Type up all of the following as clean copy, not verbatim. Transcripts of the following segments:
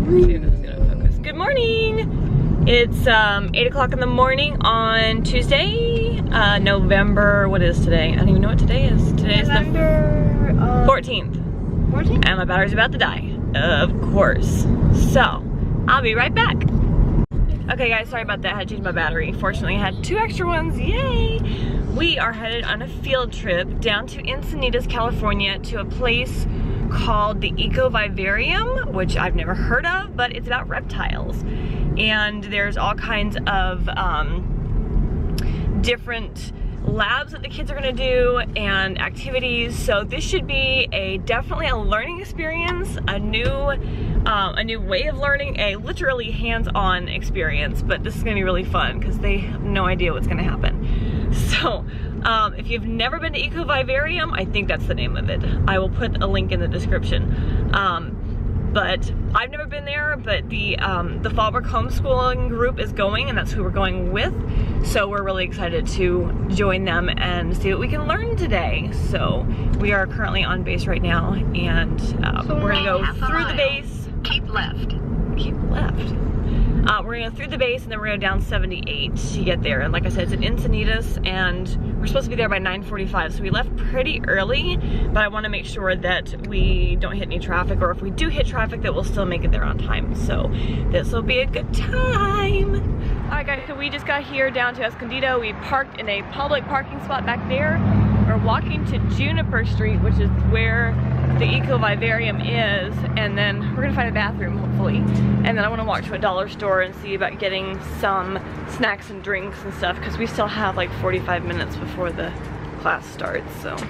Good morning! It's 8 o'clock in the morning on Tuesday, November, what is today? I don't even know what today is. Today's November, the 14th. 14th? And my battery's about to die, of course. So, I'll be right back. Okay guys, sorry about that, I had to change my battery. Fortunately, I had 2 extra ones, yay! We are headed on a field trip down to Encinitas, California to a place called the Ecovivarium, which I've never heard of, but it's about reptiles. And there's all kinds of different labs that the kids are gonna do and activities. So this should be definitely a learning experience, a new way of learning, a literally hands-on experience. But this is gonna be really fun because they have no idea what's gonna happen. So if you've never been to Ecovivarium, I think that's the name of it. I will put a link in the description. But I've never been there, but the Fallbrook homeschooling group is going, and that's who we're going with. So we're really excited to join them and see what we can learn today. So we are currently on base right now, and we're gonna go through the base. Keep left. Keep left. We're gonna go through the base, and then we're gonna go down 78 to get there. And like I said, it's in Encinitas, and we're supposed to be there by 9:45. So we left pretty early, but I want to make sure that we don't hit any traffic, or if we do hit traffic, that we'll still make it there on time. So this will be a good time. All right, guys. So we just got here down to Escondido. We parked in a public parking spot back there. We're walking to Juniper Street, which is where the Ecovivarium is, and then we're gonna find a bathroom, hopefully. And then I want to walk to a dollar store and see about getting some snacks and drinks and stuff, because we still have like 45 minutes before the class starts, so. Let's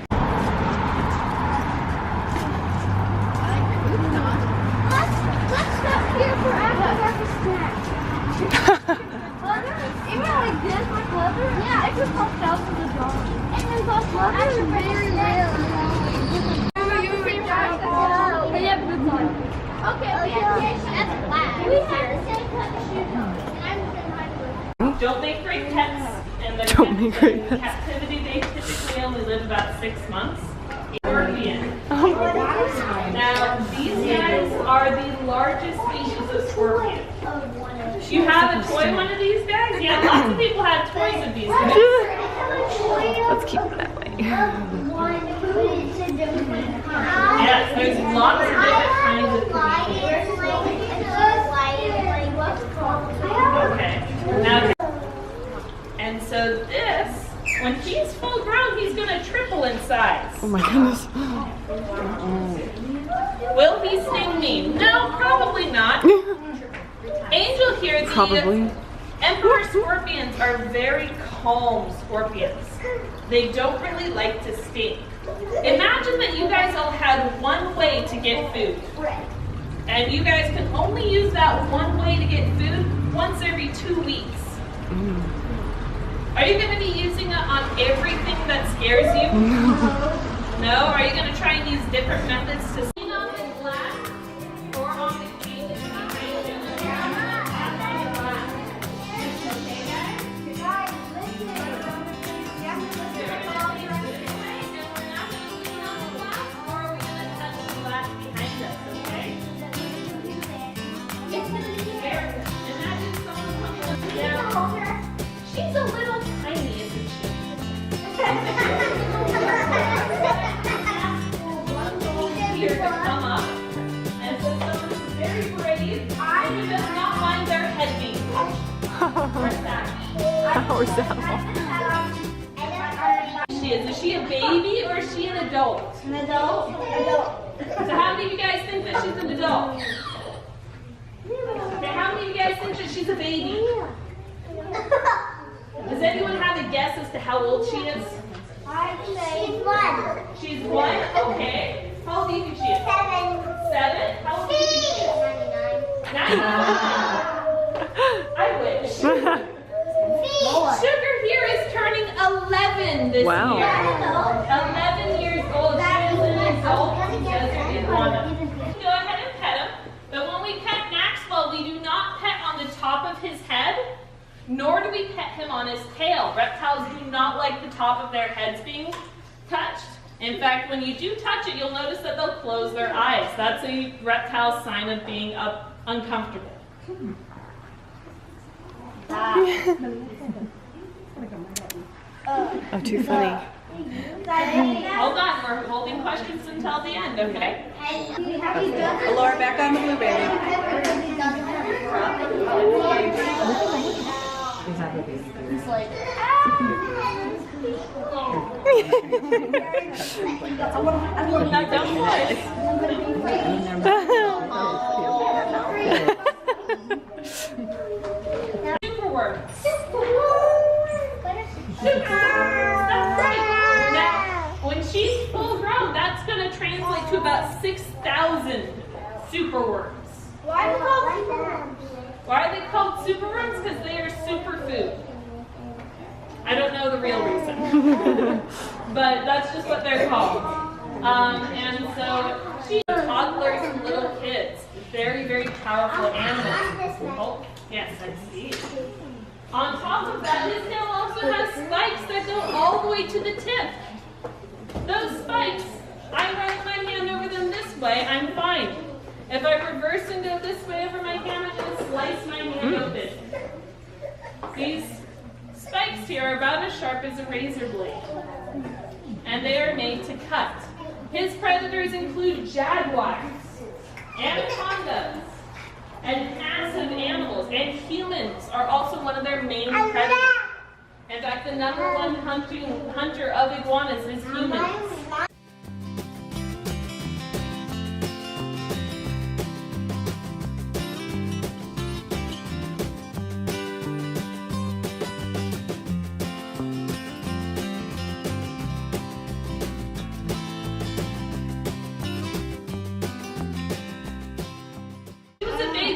stop here for after snacks. Even like this, like leather? Yeah, it could cost thousands of dollars. And there's also actually very rare. Okay, that's black. We have the same kind of shoes on. And I'm just gonna hide away. Don't make great pets. And the captivity, they typically only live about 6 months. Scorpion. Oh my gosh. Now, these guys are the largest species of scorpion. You have a toy one of these guys? Yeah, lots of people have toys of these guys. Let's keep it that way. Yes, there's lots of different kinds of okay. Now, and so this, when he's full grown, he's gonna triple in size. Oh my goodness. Will he sting me? No, probably not. Angel here, the emperor scorpions are very calm scorpions. They don't really like to sting. Imagine that you guys all had one way to get food. And you guys can only use that one way to get food once every 2 weeks. Are you going to be using it on everything that scares you? No? Are you going to try and use different methods to sting on the glass or on the cage? She's a little tiny, isn't she? Here to come up, and so someone who's very brave, who does not mind their head being touched. Or that? Is she a baby or is she an adult? An adult? So how many of you guys think that she's an adult? Okay, how many of you guys think that she's a baby? Does anyone have a guess as to how old she is? She's 1. She's 1? Okay. How old do you think she is? 7. 7? How old do you think she is? 99. I wish. Sugar here is turning 11 this year. 11 years old. She is an adult. She doesn't want to. Go ahead and pet him. But when we pet Maxwell, we do not pet on the top of his head, nor do we pet him on his tail. Reptiles do not like the top of their heads being touched. In fact, when you do touch it, you'll notice that they'll close their eyes. That's a reptile sign of being uncomfortable. Oh, too funny. Hold on, we're holding questions until the end, okay? Laura, back on the blueberry. Now don't push. Superworms. That's right. Now, when she's full grown, that's going to translate to about 6,000 superworms. Why are they called superworms? Why are they called superworms? Because they are superfood. I don't know the real reason, but that's just what they're called. And so, toddlers and little kids, very, very powerful animals. Oh, yes, I see. On top of that, his tail also has spikes that go all the way to the tip. Those spikes, I run my hand over them this way, I'm fine. If I reverse and go this way over my hand, I'm going to slice my hand open. These spikes here are about as sharp as a razor blade, and they are made to cut. His predators include jaguars, anacondas, and massive animals, and humans are also one of their main predators. In fact, the #1 hunter of iguanas is humans.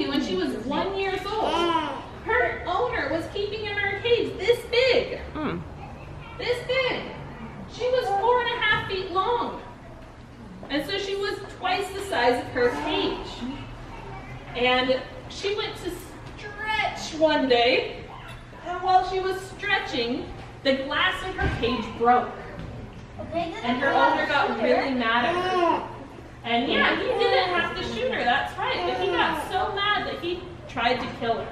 When she was 1 year old, her owner was keeping her in a cage this big. This big. She was 4.5 feet long. And so she was twice the size of her cage. And she went to stretch one day, and while she was stretching, the glass in her cage broke. And her owner got really mad at her. And yeah, he didn't have to shoot her, that's right. But he got so mad that he tried to kill her.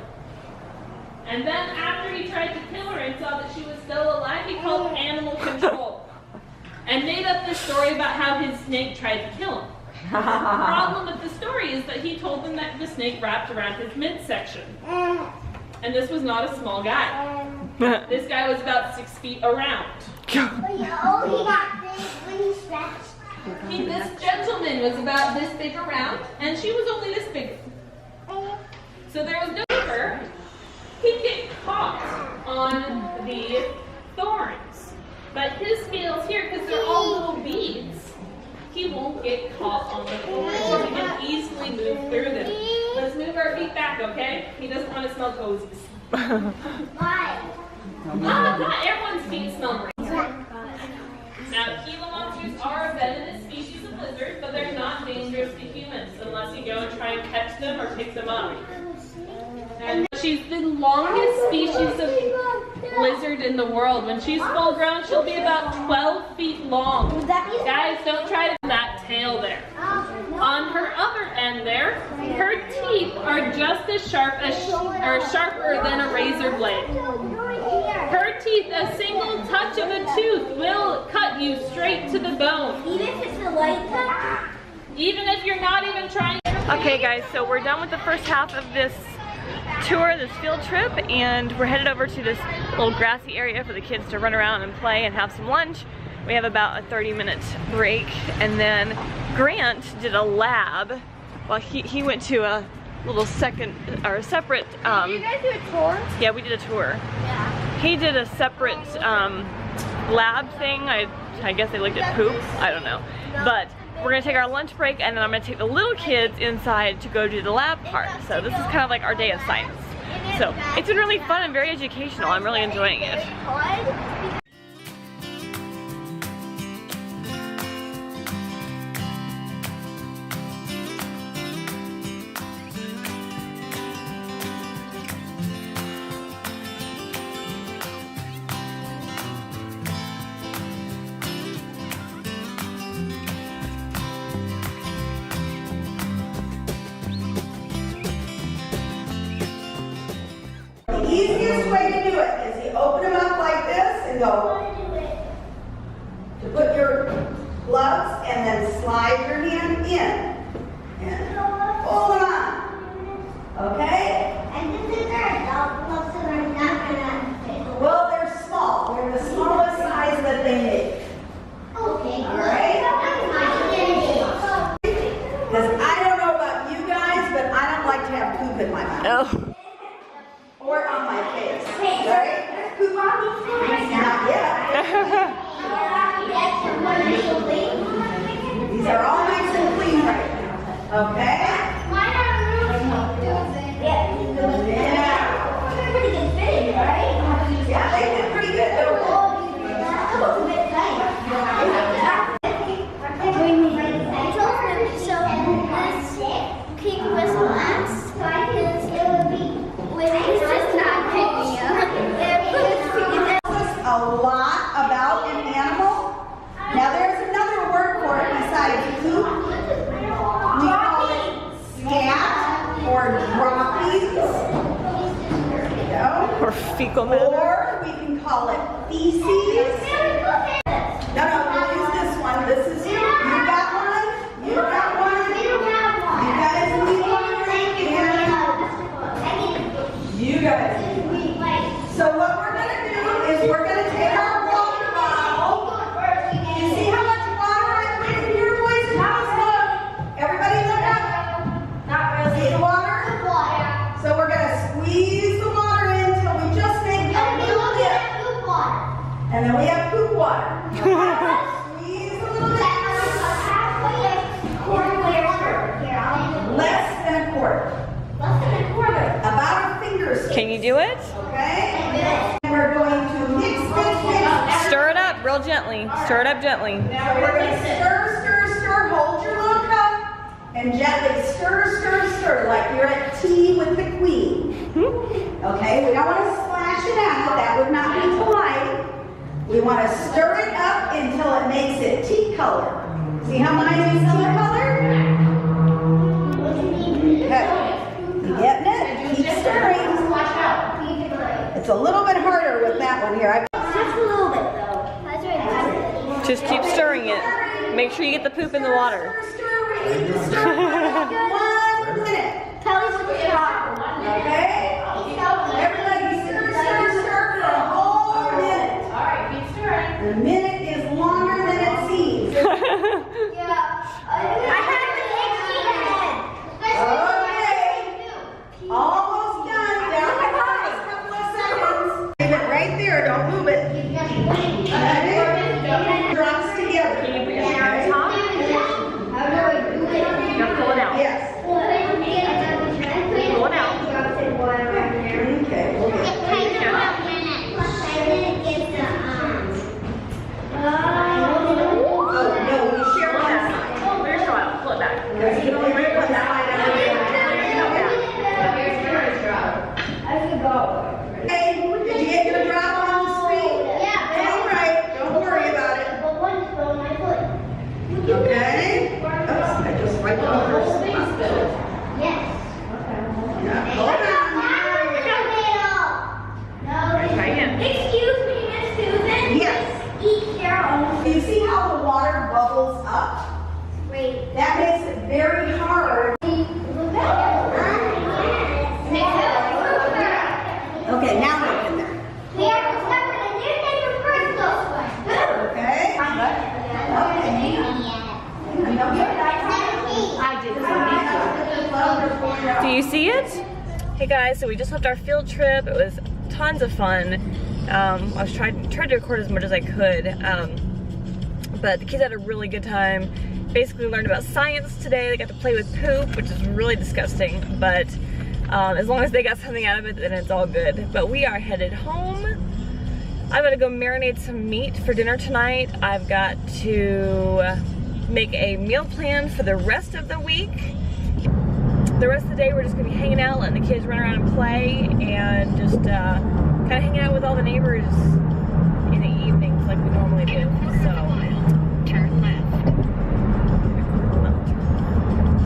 And then after he tried to kill her and saw that she was still alive, he called animal control. And made up this story about how his snake tried to kill him. The problem with the story is that he told them that the snake wrapped around his midsection. And this was not a small guy. This guy was about 6 feet around. This gentleman was about this big around, and she was only this big. So there was no her. He'd get caught on the thorns. But his scales here, because they're all little beads, he won't get caught on the thorns, so he can easily move through them. Let's move our feet back, okay? He doesn't want to smell cozies. Why? Not everyone's feet smell great. Now, Gila monsters are a venomous species of lizard, but they're not dangerous to humans unless you go and try and catch them or pick them up. And she's the longest species of lizard in the world. When she's full grown, she'll be about 12 feet long. Guys, don't try to that tail there. On her other end there, her teeth are just as sharp as, or sharper than a razor blade. Her teeth, a single touch of a tooth will cut you straight to the bone. Even if it's a light cut? Even if you're not even trying. Okay guys, so we're done with the first half of this tour, this field trip, and we're headed over to this little grassy area for the kids to run around and play and have some lunch. We have about a 30-minute break, and then Grant did a lab. Well, he went to a little separate Did you guys do a tour? yeah, we did a tour. Yeah. He did a separate lab thing. I guess they looked at poop, I don't know. But we're gonna take our lunch break, and then I'm gonna take the little kids inside to go do the lab part. So this is kind of like our day of science. So it's been really fun and very educational. I'm really enjoying it. easiest way to do it is you open them up like this and go to put your gloves and then slide your hand in and pull them on. Okay? And this is our adult gloves, so we're not gonna fit. Well, they're small. They're the smallest size that they make. Okay. All right? Because I don't know about you guys, but I don't like to have poop in my mouth. Oh. Or on my face. Right? Poop on me? Not yet. These are all nice and clean right now. Okay? Yeah. Pretty good fitting, right? Yeah, they did pretty good. A lot about an animal. Now there's another word for it besides poop. We call it scat or droppies. There we go. Or fecal matter. Or we can call it feces. No, we'll use this one. This is, you got one? You got one? You guys need one? And you guys need one. So what we're going to do is we're going to take our water bottle. You see how much water I put in here, boys and girls? Look. Everybody look up. Not really. See the water? So we're going to squeeze the water in until we just make a little dip. And then we have poop water. Squeeze a little bit. Less than a quarter. About a finger. Can you do it? Okay? And we're going to mix. Stir it up real gently. Stir it up gently. Now we're going to stir. Hold your little cup and gently stir like you're at tea with the queen. Okay? We don't want to splash it out. That would not be polite. We want to stir it up until it makes it tea color. See how mine is tea color? Okay. You getting it? Keep stirring. It's a little bit harder with that one here. Just a little bit though. Just keep stirring it. Make sure you get the poop in the water. Stir. 1 minute. Kelly's with the straw. Okay? Everybody stir for a whole minute. All right, keep stirring. The minute is longer than it seems. Yeah. I have an itchy head. Okay. Almost done. Down the last couple of seconds. Leave it right there. Don't move it. Okay? Drops together. Can you bring your hair on top? Now pull it out. Yes. Pull it out. Okay. We'll get Oh, no, we share one side. Pull your straw out. Pull it back. Because you can only rip one side under there. Hey, did you get your drop on the screen? All right, don't worry about it. Okay? Oops, I just wiped off her spot. Yeah, hold on. Try again. Excuse me, Miss Susan. Yes. Eat your own. Do you see how the water bubbles up? Wait. That makes it very hard. Okay, now we're in there. Okay? Do you see it? Hey guys, so we just left our field trip. It was tons of fun. I was tried to record as much as I could, but the kids had a really good time. Basically learned about science today. They got to play with poop, which is really disgusting, but as long as they got something out of it, then it's all good. But we are headed home. I'm gonna go marinate some meat for dinner tonight. I've got to make a meal plan for the rest of the week. The rest of the day we're just gonna be hanging out, letting the kids run around and play, and just kind of hanging out with all the neighbors in the evenings like we normally do. So, turn left.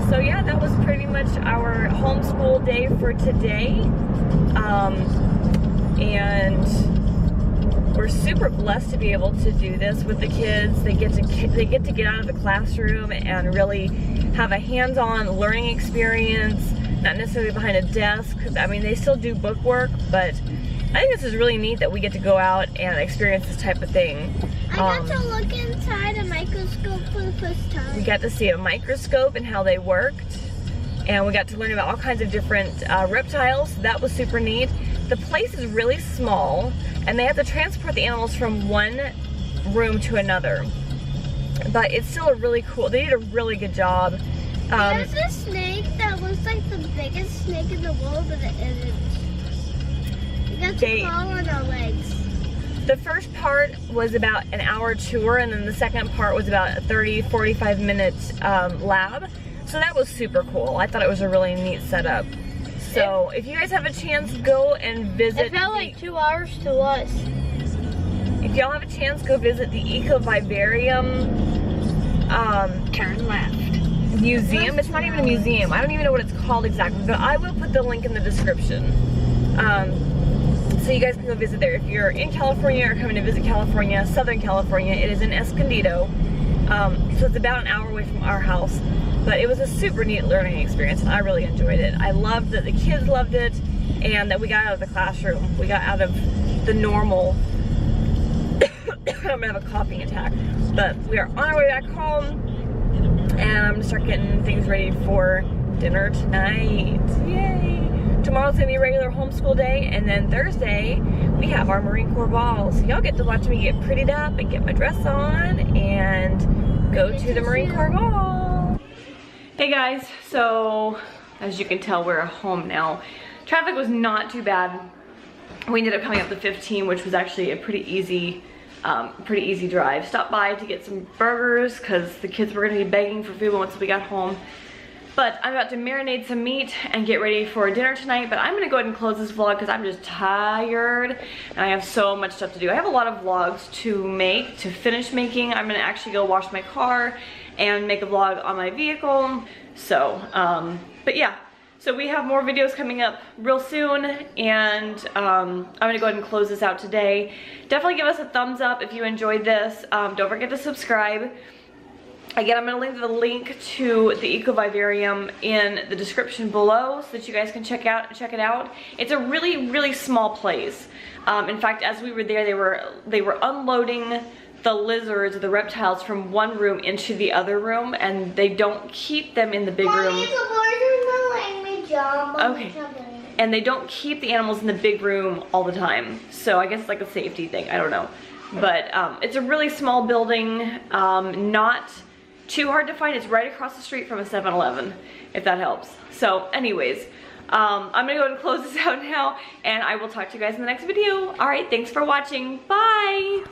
So yeah, that was pretty much our homeschool day for today. and we're super blessed to be able to do this with the kids. They get to get out of the classroom and really have a hands-on learning experience, not necessarily behind a desk. I mean, they still do book work, but I think this is really neat that we get to go out and experience this type of thing. I got to look inside a microscope for the first time. We got to see a microscope and how they worked, and we got to learn about all kinds of different reptiles. So that was super neat. The place is really small, and they have to transport the animals from one room to another. But it's still a really cool, they did a really good job. There's a snake that looks like the biggest snake in the world, but it isn't. We got to crawl on our legs. The first part was about an hour tour, and then the second part was about a 30-45 minute lab. So that was super cool. I thought it was a really neat setup. So if you guys have a chance, go and visit. It felt like 2 hours to us. If y'all have a chance, go visit the Ecovivarium Turn left. museum. It's not even a museum. I don't even know what it's called exactly, but I will put the link in the description. So you guys can go visit there. If you're in California or coming to visit California, Southern California, it is in Escondido. So it's about an hour away from our house. But it was a super neat learning experience, and I really enjoyed it. I loved that the kids loved it, and that we got out of the classroom. We got out of the normal, I'm gonna have a coughing attack. But we are on our way back home, and I'm gonna start getting things ready for dinner tonight. Yay! Tomorrow's gonna be a regular homeschool day, and then Thursday, we have our Marine Corps ball. So y'all get to watch me get prettied up and get my dress on and go to the Marine Corps ball. Hey guys, so as you can tell, we're home now. Traffic was not too bad. We ended up coming up the 15, which was actually a pretty easy drive. Stopped by to get some burgers because the kids were gonna be begging for food once we got home. But I'm about to marinate some meat and get ready for dinner tonight. But I'm gonna go ahead and close this vlog because I'm just tired and I have so much stuff to do. I have a lot of vlogs to finish making. I'm gonna actually go wash my car and make a vlog on my vehicle. So, but yeah. So we have more videos coming up real soon, and I'm gonna go ahead and close this out today. Definitely give us a thumbs up if you enjoyed this. Don't forget to subscribe. Again, I'm gonna leave the link to the Ecovivarium in the description below so that you guys can check it out. It's a really, really small place. In fact, as we were there, they were unloading the lizards, the reptiles, from one room into the other room, and they don't keep them in the big room. Okay. And they don't keep the animals in the big room all the time. So I guess it's like a safety thing, I don't know. But it's a really small building, not too hard to find. It's right across the street from a 7-Eleven, if that helps. So anyways, I'm gonna go ahead and close this out now, and I will talk to you guys in the next video. All right, thanks for watching, bye.